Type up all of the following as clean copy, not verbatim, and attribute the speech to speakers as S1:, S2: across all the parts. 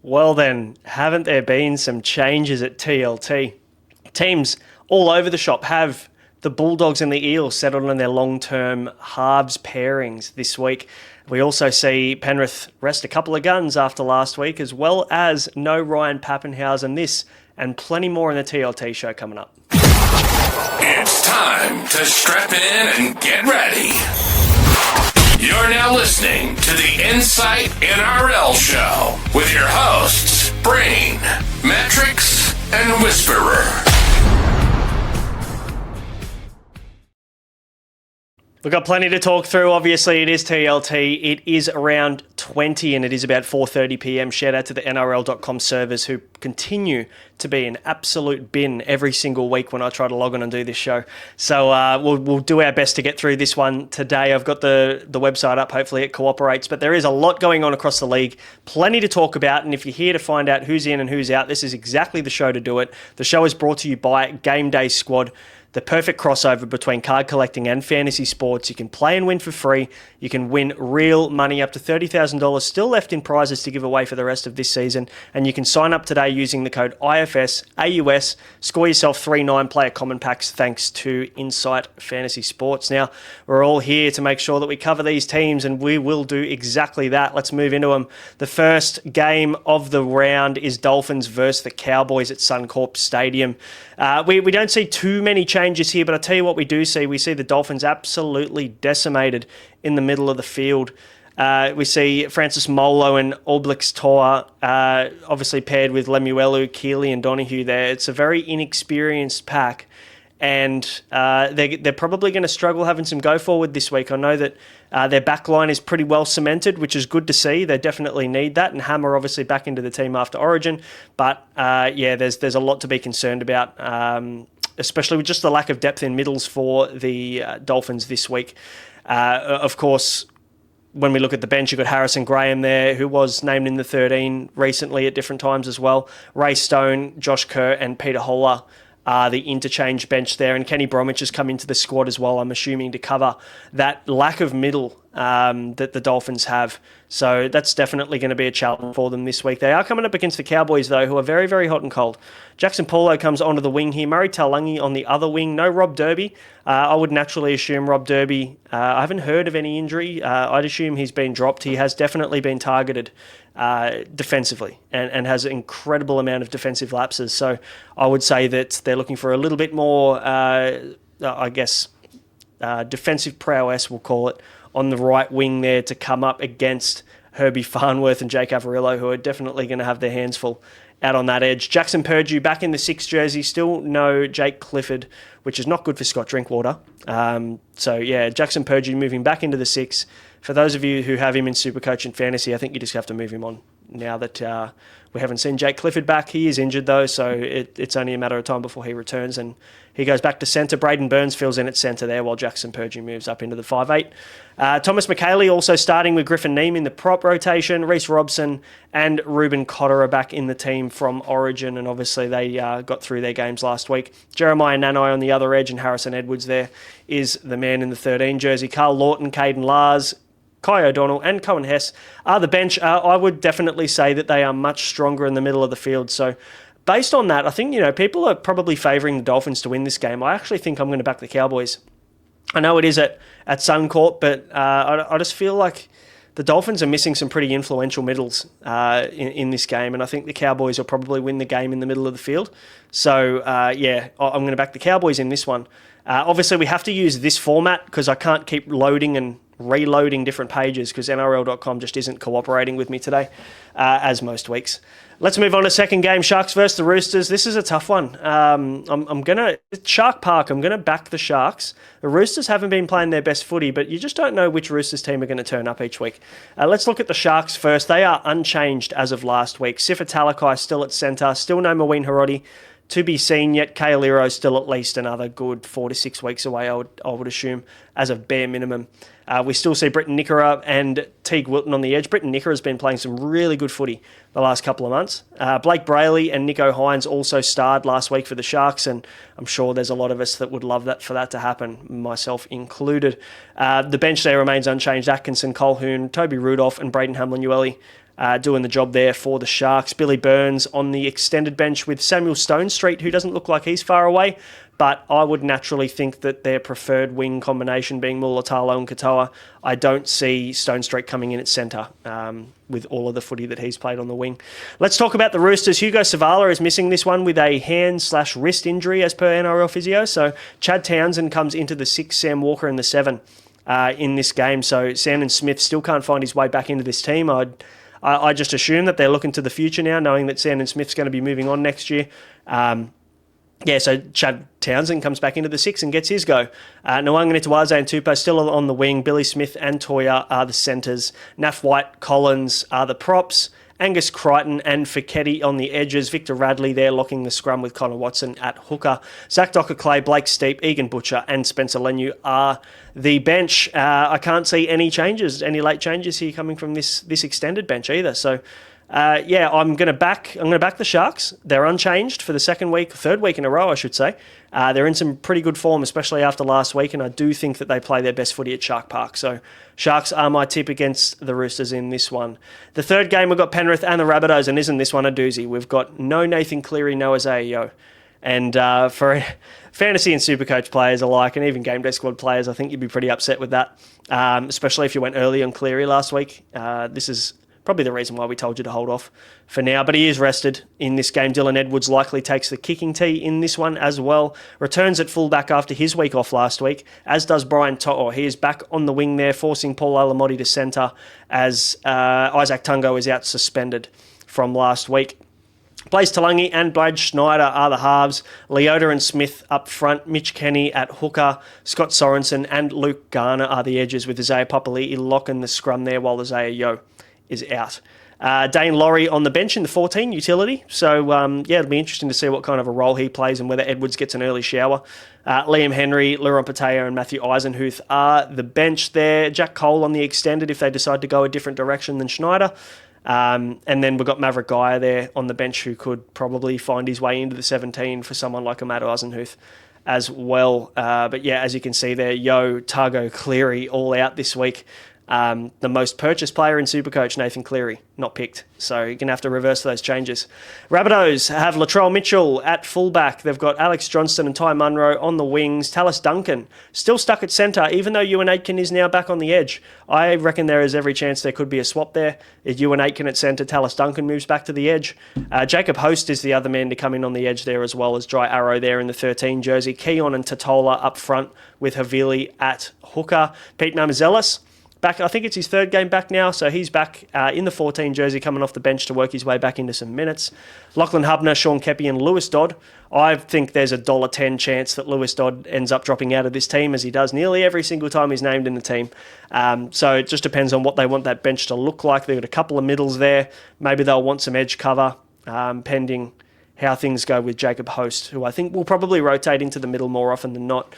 S1: Well then, haven't there been some changes at TLT? Teams all over the shop have the Bulldogs and the Eels settled on their long-term halves pairings this week. We also see Penrith rest a couple of guns after last week, as well as no Ryan Papenhuyzen. This and plenty more in the TLT show coming up.
S2: It's time to strap in and get ready. You're now listening to the Insight NRL show with your hosts, Brain, Metrics, and Whisperer.
S1: We've got plenty to talk through. Obviously, it is TLT. It is around 20 and it is about 4:30 p.m. Shout out to the NRL.com servers who continue to be an absolute bin every single week when I try to log on and do this show. So we'll do our best to get through this one today. I've got the website up. Hopefully it cooperates. But there is a lot going on across the league. Plenty to talk about. And if you're here to find out who's in and who's out, this is exactly the show to do it. The show is brought to you by Game Day Squad. The perfect crossover between card collecting and fantasy sports. You can play and win for free. You can win real money, up to $30,000 still left in prizes to give away for the rest of this season. And you can sign up today using the code IFSAUS. Score yourself 3 9-player common packs thanks to Insight Fantasy Sports. Now, we're all here to make sure that we cover these teams, and we will do exactly that. Let's move into them. The first game of the round is Dolphins versus the Cowboys at Suncorp Stadium. We don't see too many changes here, but I tell you what we do see. We see the Dolphins absolutely decimated in the middle of the field. We see Francis Molo and Oblix Toa obviously paired with Lemuelu, Keeley and Donahue there. It's a very inexperienced pack, and they're probably going to struggle having some go forward this week. I know that their back line is pretty well cemented, which is good to see. They definitely need that, and Hammer obviously back into the team after Origin. But there's a lot to be concerned about, especially with just the lack of depth in middles for the Dolphins this week. Of course, when we look at the bench, you've got Harrison Graham there, who was named in the 13 recently at different times as well. Ray Stone, Josh Kerr, and Peter Holler are the interchange bench there. And Kenny Bromwich has come into the squad as well, I'm assuming, to cover that lack of middle that the Dolphins have. So that's definitely going to be a challenge for them this week. They are coming up against the Cowboys, though, who are very, very hot and cold. Jackson Paulo comes onto the wing here. Murray Taulagi on the other wing. No Rob Derby. I would naturally assume Rob Derby. I haven't heard of any injury. I'd assume he's been dropped. He has definitely been targeted defensively and has an incredible amount of defensive lapses. So I would say that they're looking for a little bit more, defensive prowess, we'll call it, on the right wing there to come up against Herbie Farnworth and Jake Averillo, who are definitely going to have their hands full out on that edge. Jackson Purdue back in the 6 jersey. Still no Jake Clifford, which is not good for Scott Drinkwater. Jackson Purdue moving back into the 6. For those of you who have him in Supercoach and Fantasy, I think you just have to move him on now that we haven't seen Jake Clifford back. He is injured, though, so it's only a matter of time before he returns, and he goes back to centre. Braden Burns fills in at centre there while Jackson Purdue moves up into the 5'8". Thomas McHaley also starting with Griffin Neame in the prop rotation. Reece Robson and Ruben Cotter are back in the team from Origin, and obviously they got through their games last week. Jeremiah Nanai on the other edge, and Harrison Edwards there is the man in the 13 jersey. Carl Lawton, Caden Lars, Kai O'Donnell and Cohen Hess are the bench. I would definitely say that they are much stronger in the middle of the field. So based on that, I think, people are probably favouring the Dolphins to win this game. I actually think I'm going to back the Cowboys. I know it is at Suncorp, but I just feel like the Dolphins are missing some pretty influential middles in this game, and I think the Cowboys will probably win the game in the middle of the field. So, I'm going to back the Cowboys in this one. Obviously, we have to use this format because I can't keep loading and reloading different pages because NRL.com just isn't cooperating with me today, as most weeks. Let's move on to second game, Sharks versus the Roosters. This is a tough one. Shark Park, I'm going to back the Sharks. The Roosters haven't been playing their best footy, but you just don't know which Roosters team are going to turn up each week. Let's look at the Sharks first. They are unchanged as of last week. Sifa Talakai still at centre, still no Maween Harodi to be seen yet. Kale still at least another good 4 to 6 weeks away, I would assume, as a bare minimum. We still see Britton Nickera and Teague Wilton on the edge. Britton Nickera has been playing some really good footy the last couple of months. Blake Brayley and Nico Hines also starred last week for the Sharks, and I'm sure there's a lot of us that would love for that to happen, myself included. The bench there remains unchanged. Atkinson, Colhoun, Toby Rudolph and Braden Hamlin-Ueli doing the job there for the Sharks. Billy Burns on the extended bench with Samuel Stonestreet, who doesn't look like he's far away, but I would naturally think that their preferred wing combination being Mulatalo and Katoa. I don't see Stonestreet coming in at centre with all of the footy that he's played on the wing. Let's talk about the Roosters. Hugo Savala is missing this one with a hand/wrist injury as per NRL physio. So Chad Townsend comes into the 6, Sam Walker in the 7 in this game. So Sandon Smith still can't find his way back into this team. I just assume that they're looking to the future now, knowing that Sandon Smith's going to be moving on next year. So Chad Townsend comes back into the 6 and gets his go. Nwanga and Tupou still on the wing. Billy Smith and Toya are the centres. Naf White, Collins are the props. Angus Crichton and Fiketti on the edges. Victor Radley there locking the scrum with Connor Watson at hooker. Zach Docker-Clay, Blake Steep, Egan Butcher and Spencer Leniu are the bench. I can't see any late changes here coming from this extended bench either. So I'm going to back the Sharks. They're unchanged for the third week in a row, I should say. They're in some pretty good form, especially after last week, and I do think that they play their best footy at Shark Park. So Sharks are my tip against the Roosters in this one. The third game, we've got Penrith and the Rabbitohs, and isn't this one a doozy? We've got no Nathan Cleary, no Isaiah Yeo. And for fantasy and Supercoach players alike, and even game day squad players, I think you'd be pretty upset with that, especially if you went early on Cleary last week. This is probably the reason why we told you to hold off for now. But he is rested in this game. Dylan Edwards likely takes the kicking tee in this one as well. Returns at fullback after his week off last week, as does Brian To'o. He is back on the wing there, forcing Paul Alamotti to centre as Isaac Tungo is out suspended from last week. Blaze Talangi and Brad Schneider are the halves. Leota and Smith up front. Mitch Kenny at hooker. Scott Sorensen and Luke Garner are the edges, with Isaiah Papali'i locking the scrum there while Isaiah Yeo is out. Dane Laurie on the bench in the 14 utility. So, it'll be interesting to see what kind of a role he plays and whether Edwards gets an early shower. Liam Henry, Liron Pateo and Matthew Eisenhuth are the bench there. Jack Cole on the extended if they decide to go a different direction than Schneider. And then we've got Maverick Geyer there on the bench who could probably find his way into the 17 for someone like a Matt Eisenhuth as well. As you can see there, Yeo, Targo, Cleary all out this week. The most purchased player in Supercoach, Nathan Cleary, not picked. So you're going to have to reverse those changes. Rabbitohs have Latrell Mitchell at fullback. They've got Alex Johnston and Ty Munro on the wings. Tallis Duncan still stuck at centre, even though Ewan Aitken is now back on the edge. I reckon there is every chance there could be a swap there. If Ewan Aitken at centre, Tallis Duncan moves back to the edge. Jacob Host is the other man to come in on the edge there, as well as Dry Arrow there in the 13 jersey. Keon and Totola up front with Havili at hooker. Pete Mamazelis back, I think it's his third game back now, so he's back in the 14 jersey, coming off the bench to work his way back into some minutes. Lachlan Hubner, Sean Kepi and Lewis Dodd. I think there's a $1.10 chance that Lewis Dodd ends up dropping out of this team, as he does nearly every single time he's named in the team. So it just depends on what they want that bench to look like. They've got a couple of middles there. Maybe they'll want some edge cover, pending how things go with Jacob Host, who I think will probably rotate into the middle more often than not.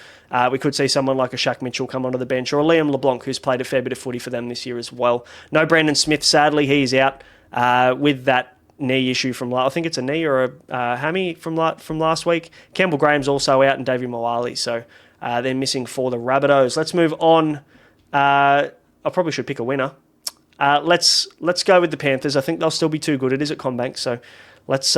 S1: We could see someone like a Shaq Mitchell come onto the bench, or a Liam LeBlanc, who's played a fair bit of footy for them this year as well. No Brandon Smith, sadly, he's out with that knee issue from I think it's a knee or a hammy from last week. Campbell Graham's also out, and Davey Moali, so they're missing for the Rabbitohs. Let's move on. I probably should pick a winner. Let's go with the Panthers. I think they'll still be too good. It is at CommBank, so let's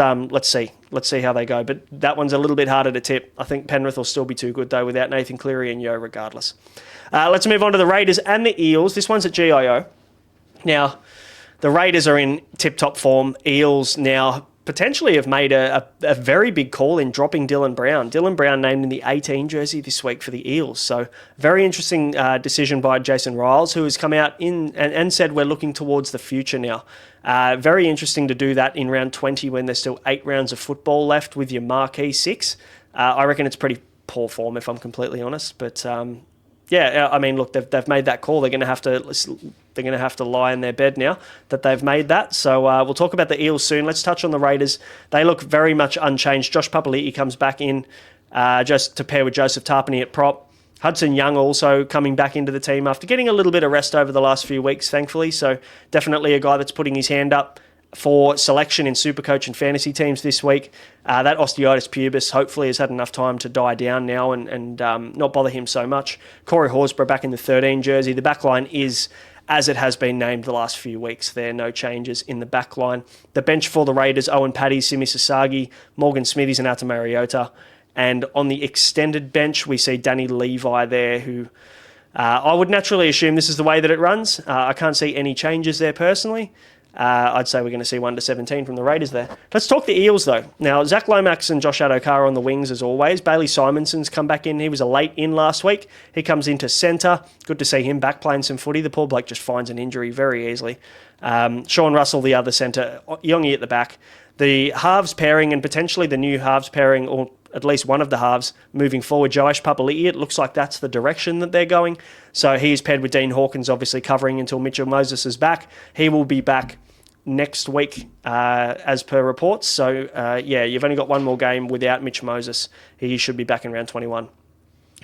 S1: see how they go. But that one's a little bit harder to tip. I think Penrith will still be too good though, without Nathan Cleary and Yeo regardless. Let's move on to the Raiders and the Eels. This one's at GIO. Now, the Raiders are in tip-top form. Eels now potentially have made a very big call in dropping Dylan Brown. Dylan Brown named in the 18 jersey this week for the Eels. So very interesting decision by Jason Riles, who has come out and said we're looking towards the future now. Very interesting to do that in round 20 when there's still 8 rounds of football left with your marquee 6. I reckon it's pretty poor form, if I'm completely honest. But I mean, look, they've made that call. They're going to have to lie in their bed now that they've made that. So we'll talk about the Eels soon. Let's touch on the Raiders. They look very much unchanged. Josh Papali'i comes back in just to pair with Joseph Tarpany at prop. Hudson Young also coming back into the team after getting a little bit of rest over the last few weeks, thankfully. So definitely a guy that's putting his hand up for selection in Supercoach and fantasy teams this week. That osteitis pubis hopefully has had enough time to die down now and not bother him so much. Corey Horsburgh back in the 13 jersey. The backline is as it has been named the last few weeks. There are no changes in the back line. The bench for the Raiders, Owen Paddy, Simi Sasagi, Morgan Smithies and Ata Mariota. And on the extended bench, we see Danny Levi there, who I would naturally assume this is the way that it runs. I can't see any changes there personally. I'd say we're going to see 1-17 from the Raiders there. Let's talk the Eels, though. Now, Zach Lomax and Josh Adokar on the wings, as always. Bailey Simonson's come back in. He was a late in last week. He comes into centre. Good to see him back playing some footy. The poor bloke just finds an injury very easily. Sean Russell, the other centre. Yongi at the back. The halves pairing and potentially the new halves pairing, or at least one of the halves moving forward, Joash Papali'i, it looks like that's the direction that they're going. So he is paired with Dean Hawkins, obviously covering until Mitchell Moses is back. He will be back next week, as per reports. So, you've only got one more game without Mitch Moses. He should be back in round 21.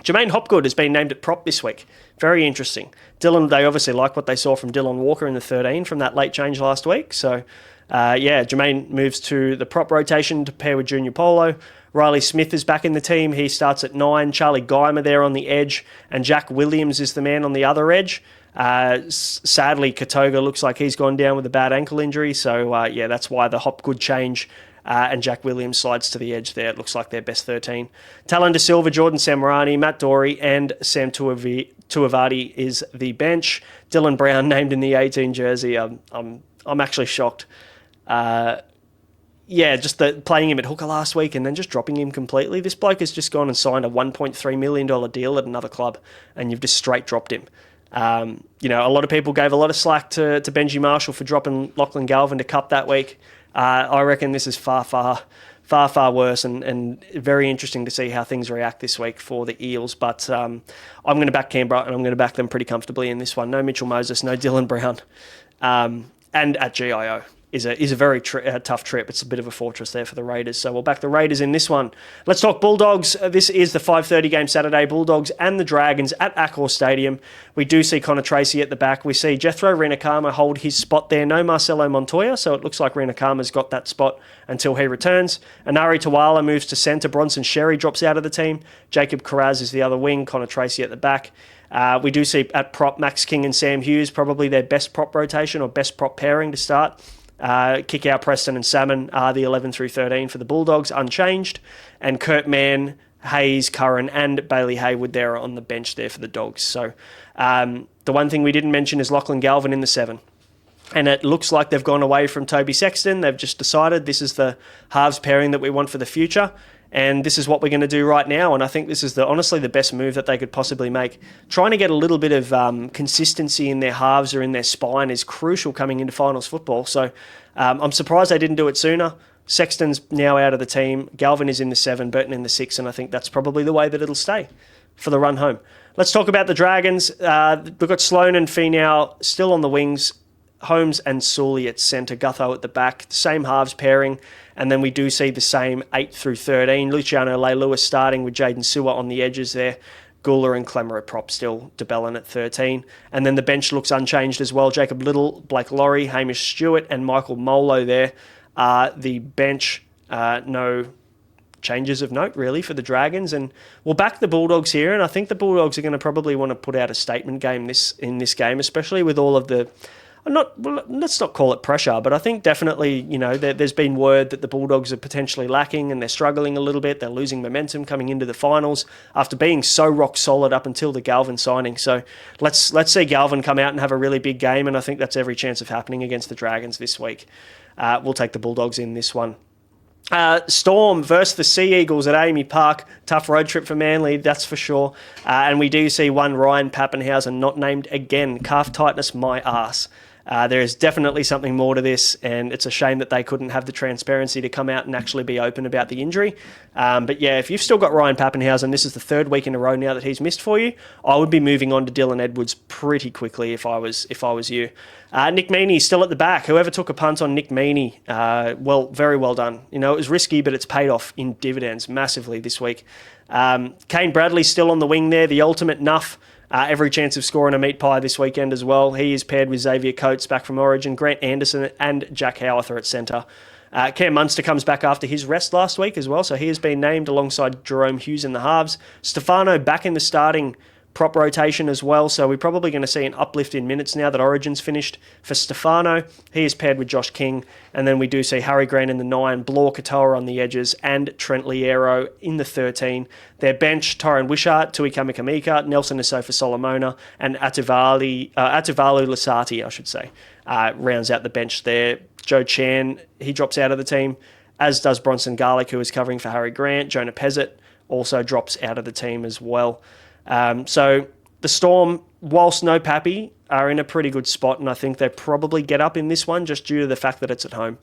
S1: Jermaine Hopgood has been named at prop this week. Very interesting. They obviously like what they saw from Dylan Walker in the 13 from that late change last week. So, Jermaine moves to the prop rotation to pair with Junior Polo. Riley Smith is back in the team. He starts at 9. Charlie Geimer there on the edge. And Jack Williams is the man on the other edge. Sadly, Katoga looks like he's gone down with a bad ankle injury. So, that's why the Hopgood change and Jack Williams slides to the edge there. It looks like their best 13. Talon De Silva, Jordan Samarani, Matt Dory, and Sam Tuivati is the bench. Dylan Brown named in the 18 jersey. I'm actually shocked. Just playing him at hooker last week and then just dropping him completely. This bloke has just gone and signed a $1.3 million deal at another club, and you've just straight dropped him. A lot of people gave a lot of slack to Benji Marshall for dropping Lachlan Galvin to cup that week. I reckon this is far worse, and very interesting to see how things react this week for the Eels. But I'm going to back Canberra, and I'm going to back them pretty comfortably in this one. No Mitchell Moses, no Dylan Brown, and at GIO. Is a very tough trip. It's a bit of a fortress there for the Raiders. So we'll back the Raiders in this one. Let's talk Bulldogs. This is the 5:30 game Saturday. Bulldogs and the Dragons at Accor Stadium. We do see Connor Tracy at the back. We see Jethro Rinakama hold his spot there. No Marcelo Montoya, so it looks like Rinakama's got that spot until he returns. Anari Tawala moves to centre. Bronson Sherry drops out of the team. Jacob Carraz is the other wing. Connor Tracy at the back. We do see at prop Max King and Sam Hughes, probably their best prop rotation or best prop pairing to start. Kick out Preston and Salmon are the 11 through 13 for the Bulldogs, unchanged. And Kurt Mann, Hayes, Curran, and Bailey Haywood there on the bench there for the Dogs. So the one thing we didn't mention is Lachlan Galvin in the 7. And it looks like they've gone away from Toby Sexton. They've just decided this is the halves pairing that we want for the future. And this is what we're going to do right now. And I think this is honestly the best move that they could possibly make. Trying to get a little bit of consistency in their halves or in their spine is crucial coming into finals football. So I'm surprised they didn't do it sooner. Sexton's now out of the team. Galvin is in the 7, Burton in the 6, and I think that's probably the way that it'll stay for the run home. Let's talk about the Dragons. We've got Sloan and Finau still on the wings. Holmes and Sully at centre, Gutho at the back, the same halves pairing, and then we do see the same 8 through 13. Luciano Leilua starting with Jaden Sewer on the edges there. Gula and Clemmer at prop still, DeBellin at 13. And then the bench looks unchanged as well. Jacob Little, Blake Laurie, Hamish Stewart and Michael Molo there are the bench. No changes of note really for the Dragons, and we'll back the Bulldogs here, and I think the Bulldogs are going to probably want to put out a statement game in this game, especially with all of the let's not call it pressure, but I think definitely, there's been word that the Bulldogs are potentially lacking and they're struggling a little bit. They're losing momentum coming into the finals after being so rock solid up until the Galvin signing. So let's see Galvin come out and have a really big game, and I think that's every chance of happening against the Dragons this week. We'll take the Bulldogs in this one. Storm versus the Sea Eagles at Amy Park. Tough road trip for Manly, that's for sure. And we do see one Ryan Pappenhausen not named again. Calf tightness, my ass. There is definitely something more to this, and it's a shame that they couldn't have the transparency to come out and actually be open about the injury. But yeah, if you've still got Ryan Pappenhausen, this is the 3rd week in a row now that he's missed for you, I would be moving on to Dylan Edwards pretty quickly if I was you. Nick Meaney still at the back. Whoever took a punt on Nick Meaney, very well done. It was risky, but it's paid off in dividends massively this week. Kane Bradley still on the wing there, the ultimate nuff. Every chance of scoring a meat pie this weekend as well. He is paired with Xavier Coates back from Origin, Grant Anderson and Jack Howarth at centre. Cam Munster comes back after his rest last week as well, so he has been named alongside Jerome Hughes in the halves. Stefano back in the starting prop rotation as well, so we're probably going to see an uplift in minutes now that Origin's finished for Stefano. He is paired with Josh King, and then we do see Harry Grant in the 9, Blore Katoa on the edges, and Trent Liero in the 13. Their bench, Tyron Wishart, Tui Kamikamika, Nelson Asofa Solomona, and Ativalu Lasati, I should say, rounds out the bench there. Joe Chan, he drops out of the team, as does Bronson Garlick, who is covering for Harry Grant. Jonah Pezzett also drops out of the team as well. So the Storm, whilst no Pappy, are in a pretty good spot, and I think they probably get up in this one just due to the fact that it's at home.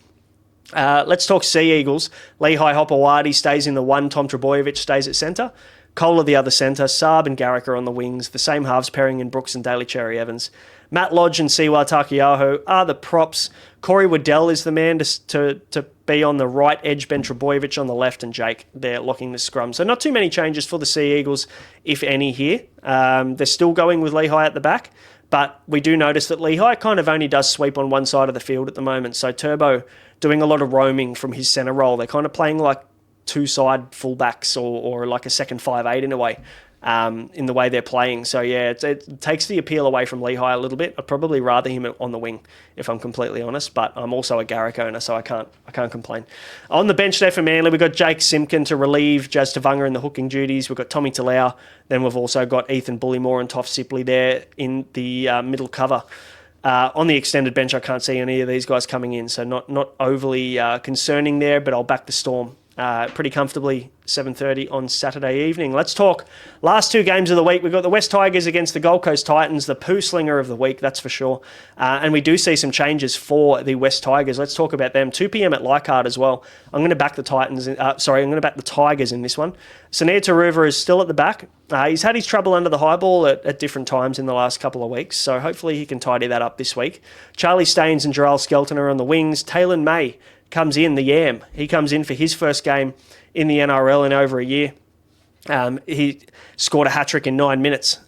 S1: Let's talk Sea Eagles. Lehigh Hopewadi stays in the 1, Tom Trebojevic stays at centre. Kohler the other centre, Saab and Garrick are on the wings, the same halves pairing in Brooks and Daly Cherry Evans. Matt Lodge and Siwa Takiaho are the props. Corey Waddell is the man to be on the right edge, Ben Trebojevic on the left, and Jake there locking the scrum. So not too many changes for the Sea Eagles, if any, here. They're still going with Lehigh at the back, but we do notice that Lehigh kind of only does sweep on one side of the field at the moment. So Turbo doing a lot of roaming from his centre role. They're kind of playing like two-side fullbacks or like a second 5'8" in a way. In the way they're playing. So, yeah, it takes the appeal away from Lehigh a little bit. I'd probably rather him on the wing, if I'm completely honest, but I'm also a Garrick owner, so I can't complain. On the bench there for Manly, we've got Jake Simpkin to relieve Jazz Tavanga in the hooking duties. We've got Tommy Talau. Then we've also got Ethan Bullymore and Toff Sipley there in the middle cover. On the extended bench, I can't see any of these guys coming in, so not overly concerning there, but I'll back the Storm pretty comfortably, 7:30 on Saturday evening. Let's talk last two games of the week. We've got the West Tigers against the Gold Coast Titans, the poo slinger of the week, that's for sure. And we do see some changes for the West Tigers. Let's talk about them. 2 p.m. at Leichhardt as well. I'm going to back the Titans. I'm going to back the Tigers in this one. Sunir Taruva is still at the back. He's had his trouble under the high ball at different times in the last couple of weeks, so hopefully he can tidy that up this week. Charlie Staines and Gerald Skelton are on the wings. Taylor May comes in, the Yam. He comes in for his first game in the NRL in over a year. He scored a hat-trick in 9 minutes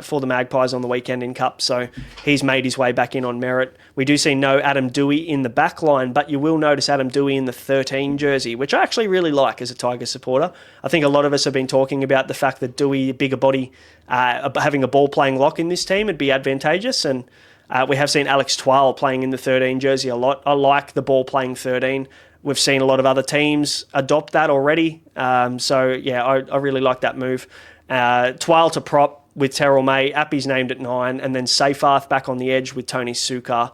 S1: for the Magpies on the weekend in Cup, so he's made his way back in on merit. We do see no Adam Dewey in the back line, but you will notice Adam Dewey in the 13 jersey, which I actually really like as a Tigers supporter. I think a lot of us have been talking about the fact that Dewey, a bigger body, having a ball-playing lock in this team would be advantageous, and we have seen Alex Twal playing in the 13 jersey a lot. I like the ball-playing 13. We've seen a lot of other teams adopt that already. So, yeah, I really like that move. Twal to prop with Terrell May. Appy's named at 9. And then Seyfarth back on the edge with Tony Sukar.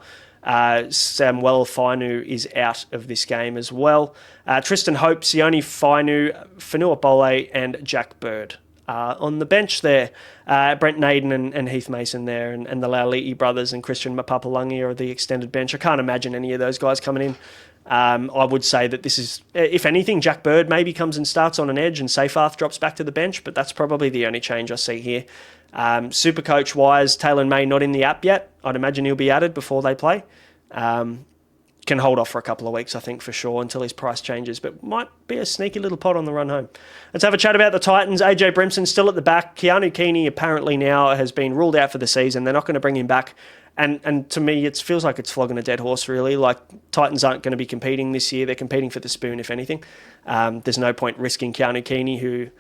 S1: Samuel Fainu is out of this game as well. Tristan Hope, Sione Fainu, Fanua Bole, and Jack Bird. On the bench there, Brent Naden and Heath Mason there, and the Lauliti brothers and Christian Mapapalangi are the extended bench. I can't imagine any of those guys coming in. I would say that this is, if anything, Jack Bird maybe comes and starts on an edge and Seyfarth drops back to the bench, but that's probably the only change I see here. Supercoach-wise, Taylor May not in the app yet. I'd imagine he'll be added before they play. Can hold off for a couple of weeks, I think, for sure, until his price changes, but might be a sneaky little pot on the run home. Let's have a chat about the Titans. AJ Brimson still at the back. Keanu Keeney apparently now has been ruled out for the season. They're not going to bring him back. And to me, it feels like it's flogging a dead horse, really. Like, Titans aren't going to be competing this year. They're competing for the spoon, if anything. There's no point risking Keanu Keeney, who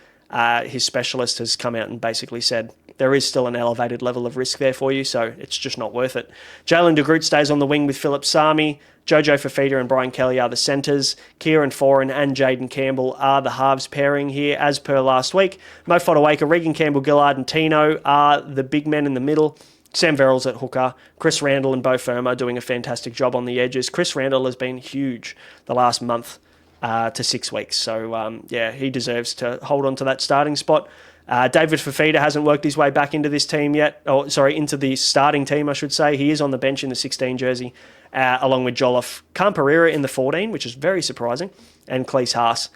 S1: his specialist has come out and basically said there is still an elevated level of risk there for you, so it's just not worth it. Jalen de Groot stays on the wing with Philip Sami. Jojo Fafita and Brian Kelly are the centres. Kieran Foran and Jaden Campbell are the halves pairing here, as per last week. Mo Fodawaker, Regan Campbell-Gillard and Tino are the big men in the middle. Sam Verrills at hooker. Chris Randall and Beau Firma are doing a fantastic job on the edges. Chris Randall has been huge the last month to 6 weeks. So, he deserves to hold on to that starting spot. David Fafita hasn't worked his way back into this team yet. Into the starting team, I should say. He is on the bench in the 16 jersey, along with Jolliffe. Khan Pereira in the 14, which is very surprising, and Cleese Haas.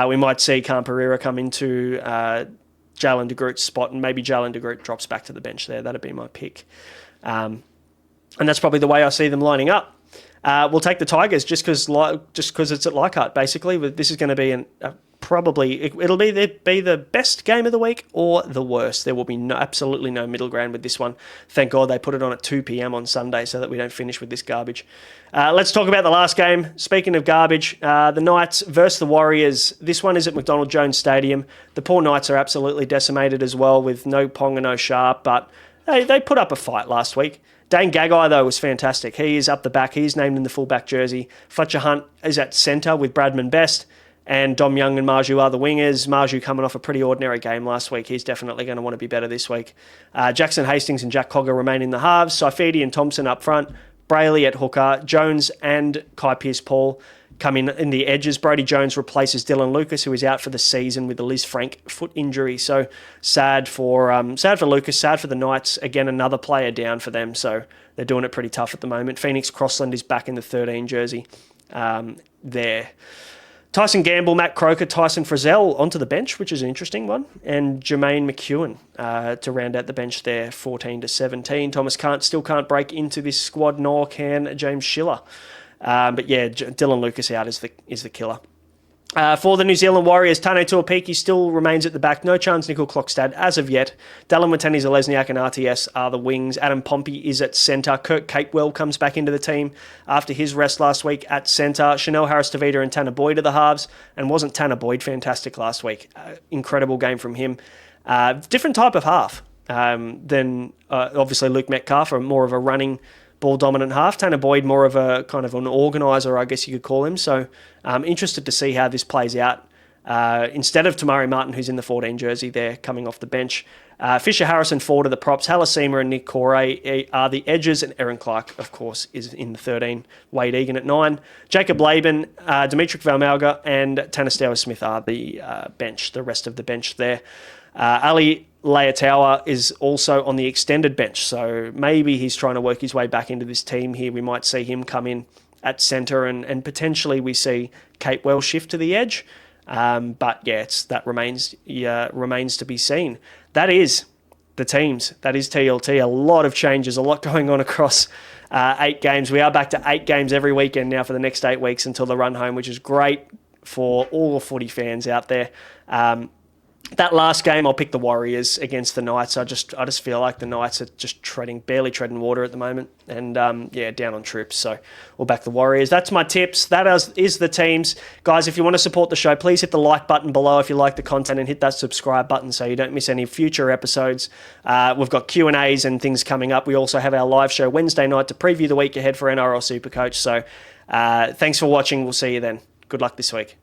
S1: We might see Khan Pereira come into Jalen de Groot's spot, and maybe Jalen de Groot drops back to the bench there. That'd be my pick. And that's probably the way I see them lining up. We'll take the Tigers just because it's at Leichhardt, basically. This is going to be a probably it'll be the best game of the week or the worst. There will be absolutely no middle ground with this one. Thank God they put it on at 2 p.m. on Sunday so that we don't finish with this garbage. Let's talk about the last game. Speaking of garbage, the Knights versus the Warriors. This one is at McDonald Jones Stadium. The poor Knights are absolutely decimated as well with no Ponga, no Sharp, but they put up a fight last week. Dane Gagai, though, was fantastic. He is up the back. He's named in the fullback jersey. Fletcher Hunt is at centre with Bradman Best. And Dom Young and Marju are the wingers. Marju coming off a pretty ordinary game last week. He's definitely going to want to be better this week. Jackson Hastings and Jack Cogger remain in the halves. Saifidi and Thompson up front. Brayley at hooker. Jones and Kai Pearce-Paul come in the edges. Brodie Jones replaces Dylan Lucas, who is out for the season with a Liz Frank foot injury. So sad for Lucas, sad for the Knights. Again, another player down for them. So they're doing it pretty tough at the moment. Phoenix Crossland is back in the 13 jersey there. Tyson Gamble, Matt Croker, Tyson Frizzell onto the bench, which is an interesting one, and Jermaine McEwen to round out the bench there, 14 to 17. Thomas still can't break into this squad, nor can James Schiller. But yeah, Dylan Lucas out is the killer. For the New Zealand Warriors, Tane Tuapiki still remains at the back. No chance Nickel Clockstad as of yet. Dallin Wateni, Zalesniak and RTS are the wings. Adam Pompey is at centre. Kirk Capewell comes back into the team after his rest last week at centre. Chanel Harris-Tavita and Tanner Boyd are the halves. And wasn't Tanner Boyd fantastic last week? Incredible game from him. Different type of half than obviously Luke Metcalf, or more of a running ball-dominant half. Tanner Boyd, more of a kind of an organiser, I guess you could call him. So I'm interested to see how this plays out. Instead of Tamari Martin, who's in the 14 jersey there, coming off the bench. Fisher Harrison, Ford are the props. Halasima and Nick Corey are the edges. And Aaron Clark, of course, is in the 13. Wade Egan at 9. Jacob Laban, Dimitri Valmalga, and Tanner Smith are the bench, the rest of the bench there. Ali Leotawa is also on the extended bench, so maybe he's trying to work his way back into this team here. We might see him come in at centre, and potentially we see Capewell shift to the edge. But yeah, that remains to be seen. That is the teams. That is TLT. A lot of changes, a lot going on across 8 games. We are back to 8 games every weekend now for the next 8 weeks until the run home, which is great for all the footy fans out there. That last game, I'll pick the Warriors against the Knights. I just feel like the Knights are just barely treading water at the moment, and down on troops. So we'll back the Warriors. That's my tips. That is the teams, guys. If you want to support the show, please hit the like button below if you like the content, and hit that subscribe button so you don't miss any future episodes. We've got Q&As and things coming up. We also have our live show Wednesday night to preview the week ahead for NRL Supercoach. So thanks for watching. We'll see you then. Good luck this week.